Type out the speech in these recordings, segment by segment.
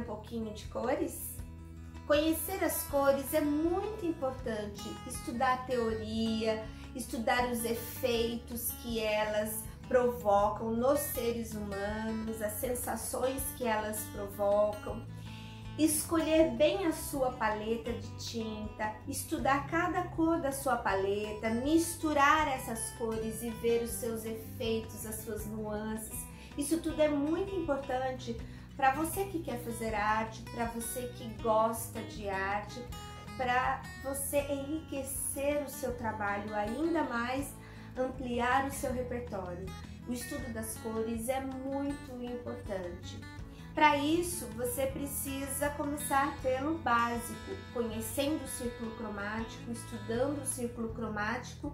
um pouquinho de cores? Conhecer as cores é muito importante, estudar a teoria, estudar os efeitos que elas provocam nos seres humanos, as sensações que elas provocam, escolher bem a sua paleta de tinta, estudar cada cor da sua paleta, misturar essas cores e ver os seus efeitos, as suas nuances. Isso tudo é muito importante para você que quer fazer arte, para você que gosta de arte, para você enriquecer o seu trabalho ainda mais, ampliar o seu repertório. O estudo das cores é muito importante. Para isso, você precisa começar pelo básico, conhecendo o círculo cromático, estudando o círculo cromático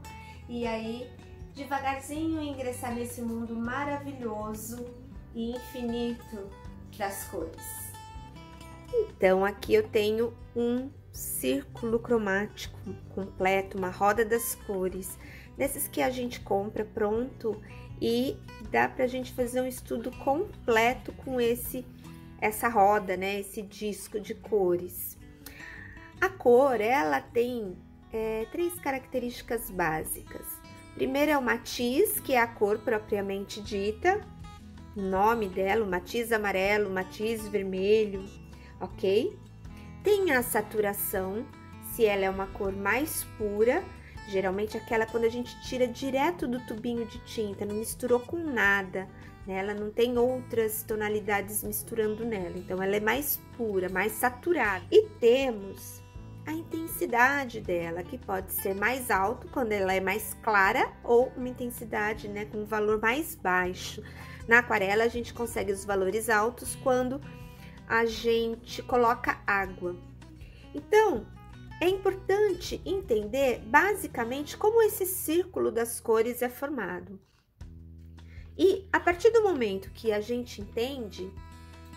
e aí, devagarzinho, ingressar nesse mundo maravilhoso e infinito das cores. Então, aqui eu tenho um círculo cromático completo, uma roda das cores, desses que a gente compra pronto e dá pra gente fazer um estudo completo com essa roda, né? Esse disco de cores. A cor, ela tem 3 características básicas. Primeiro é o matiz, que é a cor propriamente dita, o nome dela, o matiz amarelo, o matiz vermelho, ok? Tem a saturação, se ela é uma cor mais pura, geralmente aquela quando a gente tira direto do tubinho de tinta, não misturou com nada, né? Ela não tem outras tonalidades misturando nela, então ela é mais pura, mais saturada. E temos a intensidade dela, que pode ser mais alto quando ela é mais clara ou uma intensidade, né, com um valor mais baixo. Na aquarela a gente consegue os valores altos quando a gente coloca água. Então, é importante entender basicamente como esse círculo das cores é formado. E a partir do momento que a gente entende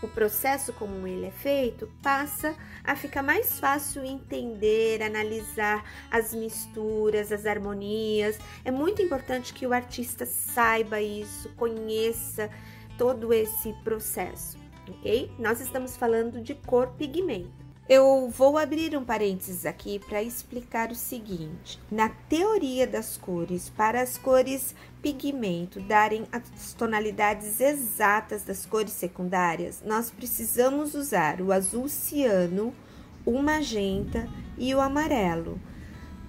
o processo como ele é feito, passa a ficar mais fácil entender, analisar as misturas, as harmonias. É muito importante que o artista saiba isso, conheça todo esse processo, ok? Nós estamos falando de cor pigmento. Eu vou abrir um parênteses aqui para explicar o seguinte. Na teoria das cores, para as cores pigmento darem as tonalidades exatas das cores secundárias, nós precisamos usar o azul ciano, o magenta e o amarelo,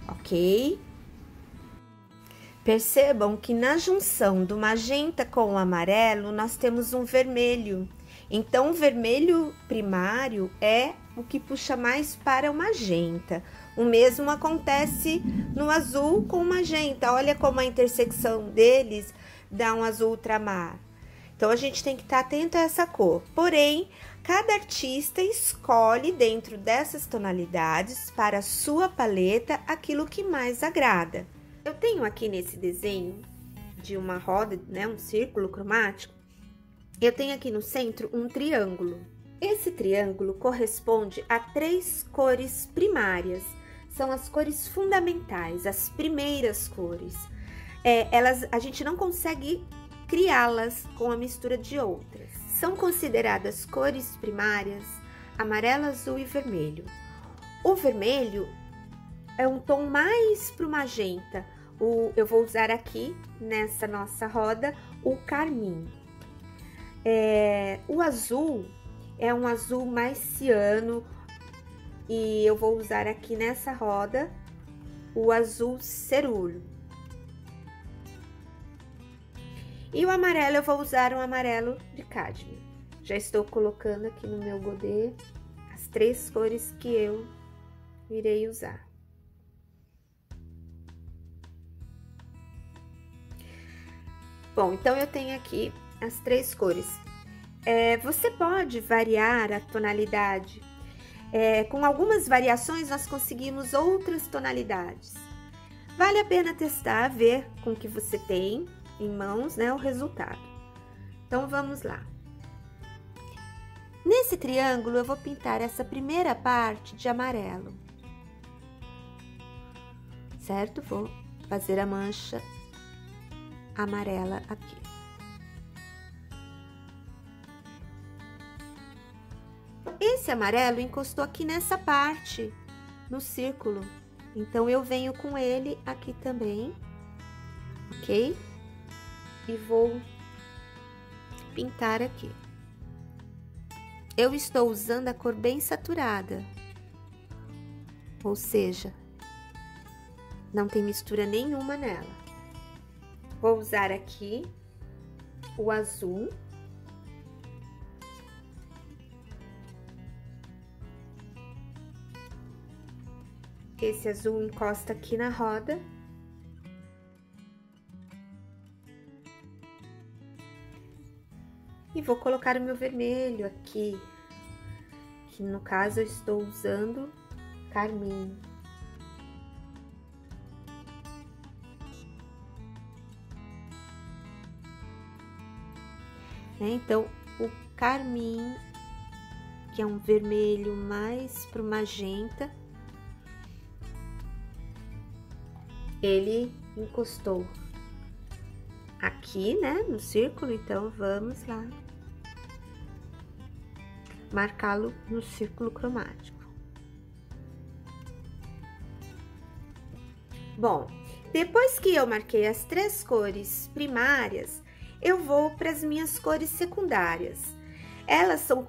ok? Percebam que na junção do magenta com o amarelo, nós temos um vermelho. Então, o vermelho primário é o que puxa mais para o magenta. O mesmo acontece no azul com o magenta. Olha como a intersecção deles dá um azul ultramar. Então, a gente tem que estar atento a essa cor. Porém, cada artista escolhe dentro dessas tonalidades para a sua paleta aquilo que mais agrada. Eu tenho aqui nesse desenho de uma roda, né, um círculo cromático, eu tenho aqui no centro um triângulo. Esse triângulo corresponde a 3 cores primárias, são as cores fundamentais, as primeiras cores. A gente não consegue criá-las com a mistura de outras. São consideradas cores primárias amarelo, azul e vermelho. O vermelho é um tom mais pro magenta. Eu vou usar aqui nessa nossa roda o carmim. O azul é um azul mais ciano e eu vou usar aqui nessa roda o azul cerúleo. E o amarelo eu vou usar um amarelo de cádmio. Já estou colocando aqui no meu godê as 3 cores que eu irei usar. Bom, então eu tenho aqui as 3 cores. Você pode variar a tonalidade. Com algumas variações, nós conseguimos outras tonalidades. Vale a pena testar, ver com o que você tem em mãos, né, o resultado. Então, vamos lá. Nesse triângulo, eu vou pintar essa primeira parte de amarelo. Certo? Vou fazer a mancha amarela aqui. esse amarelo encostou aqui nessa parte, no círculo. Então, eu venho com ele aqui também, ok? E vou pintar aqui. Eu estou usando a cor bem saturada, ou seja, não tem mistura nenhuma nela. Vou usar aqui o azul. Esse azul encosta aqui na roda. E vou colocar o meu vermelho aqui, que no caso eu estou usando carmim. Então, o carmim, que é um vermelho mais pro magenta, ele encostou aqui, né, no círculo, então vamos lá marcá-lo no círculo cromático. Bom, depois que eu marquei as 3 cores primárias, eu vou para as minhas cores secundárias. Elas são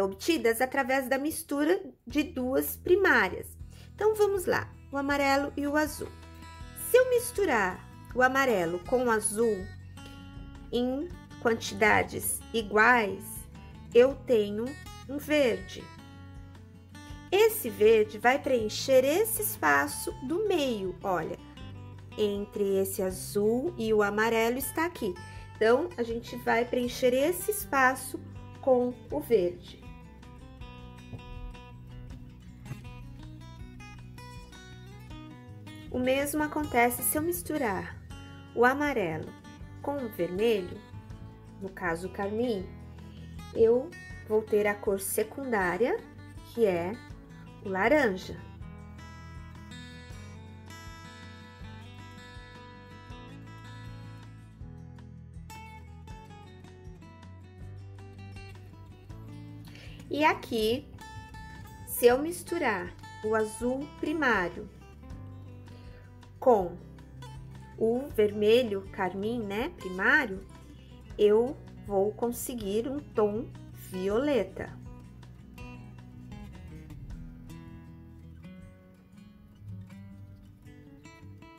obtidas através da mistura de 2 primárias. Então, vamos lá, o amarelo e o azul. Se eu misturar o amarelo com o azul em quantidades iguais, eu tenho um verde. Esse verde vai preencher esse espaço do meio, olha, entre esse azul e o amarelo está aqui. Então, a gente vai preencher esse espaço com o verde. O mesmo acontece se eu misturar o amarelo com o vermelho, no caso o carmim, eu vou ter a cor secundária, que é o laranja. E aqui, se eu misturar o azul primário com o vermelho carmim, né, primário, eu vou conseguir um tom violeta.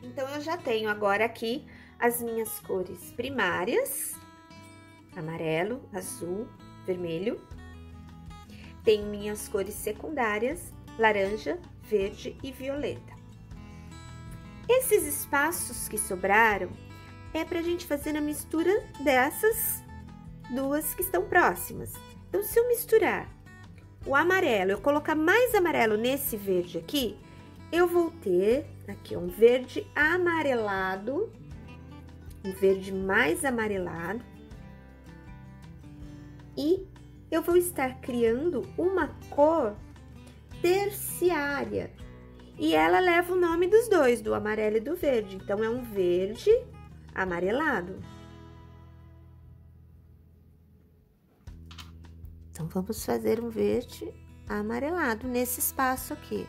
Então, eu já tenho agora aqui as minhas cores primárias, amarelo, azul, vermelho. Tenho minhas cores secundárias, laranja, verde e violeta. Esses espaços que sobraram é pra gente fazer a mistura dessas 2 que estão próximas. Então, se eu misturar o amarelo, eu colocar mais amarelo nesse verde aqui, eu vou ter aqui um verde amarelado, um verde mais amarelado, e eu vou estar criando uma cor terciária. E ela leva o nome dos dois, do amarelo e do verde. Então, é um verde amarelado. Então, vamos fazer um verde amarelado nesse espaço aqui.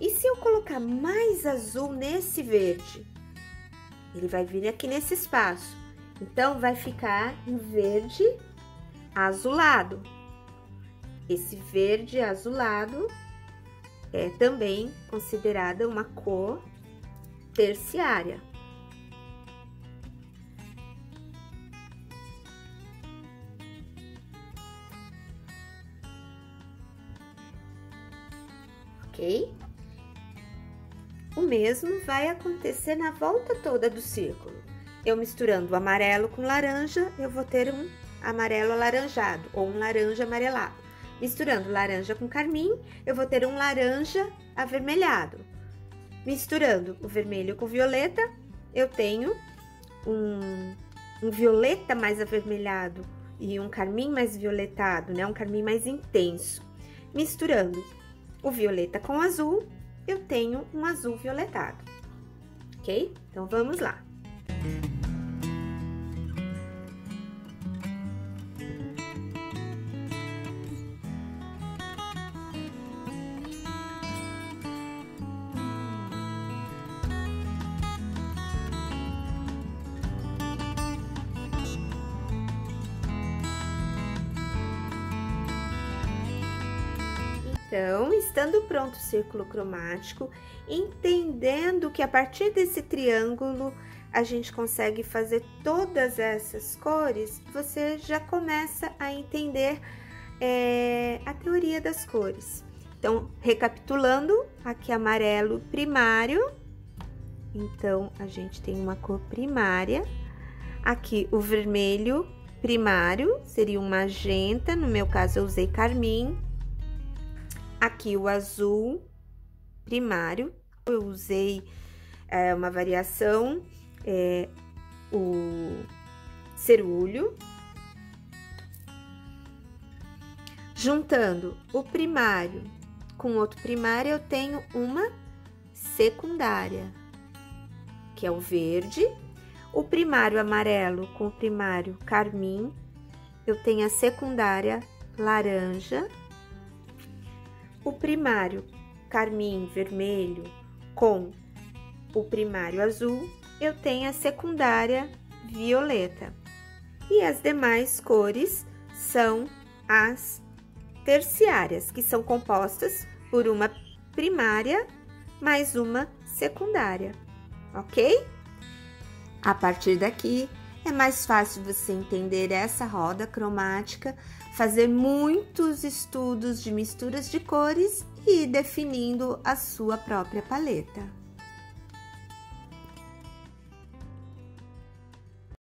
E se eu colocar mais azul nesse verde? Ele vai vir aqui nesse espaço. Então, vai ficar um verde azulado. Esse verde azulado é também considerada uma cor terciária. Ok? O mesmo vai acontecer na volta toda do círculo. Eu misturando o amarelo com laranja, eu vou ter um amarelo alaranjado ou um laranja amarelado. Misturando laranja com carmim, eu vou ter um laranja avermelhado. Misturando o vermelho com violeta, eu tenho um violeta mais avermelhado e um carmim mais violetado, né? Um carmim mais intenso. Misturando o violeta com o azul, eu tenho um azul violetado, ok? Então, vamos lá. Então, estando pronto o círculo cromático, entendendo que a partir desse triângulo a gente consegue fazer todas essas cores, você já começa a entender a teoria das cores. Então, recapitulando, aqui amarelo primário, então a gente tem uma cor primária. Aqui o vermelho primário seria um magenta, no meu caso eu usei carmim. Aqui o azul primário, eu usei uma variação, o cerúleo. Juntando o primário com outro primário, eu tenho uma secundária, que é o verde. O primário amarelo com o primário carmim, eu tenho a secundária laranja. O primário carmim vermelho com o primário azul, eu tenho a secundária violeta. E as demais cores são as terciárias, que são compostas por uma primária mais uma secundária, ok? A partir daqui, é mais fácil você entender essa roda cromática, fazer muitos estudos de misturas de cores e ir definindo a sua própria paleta.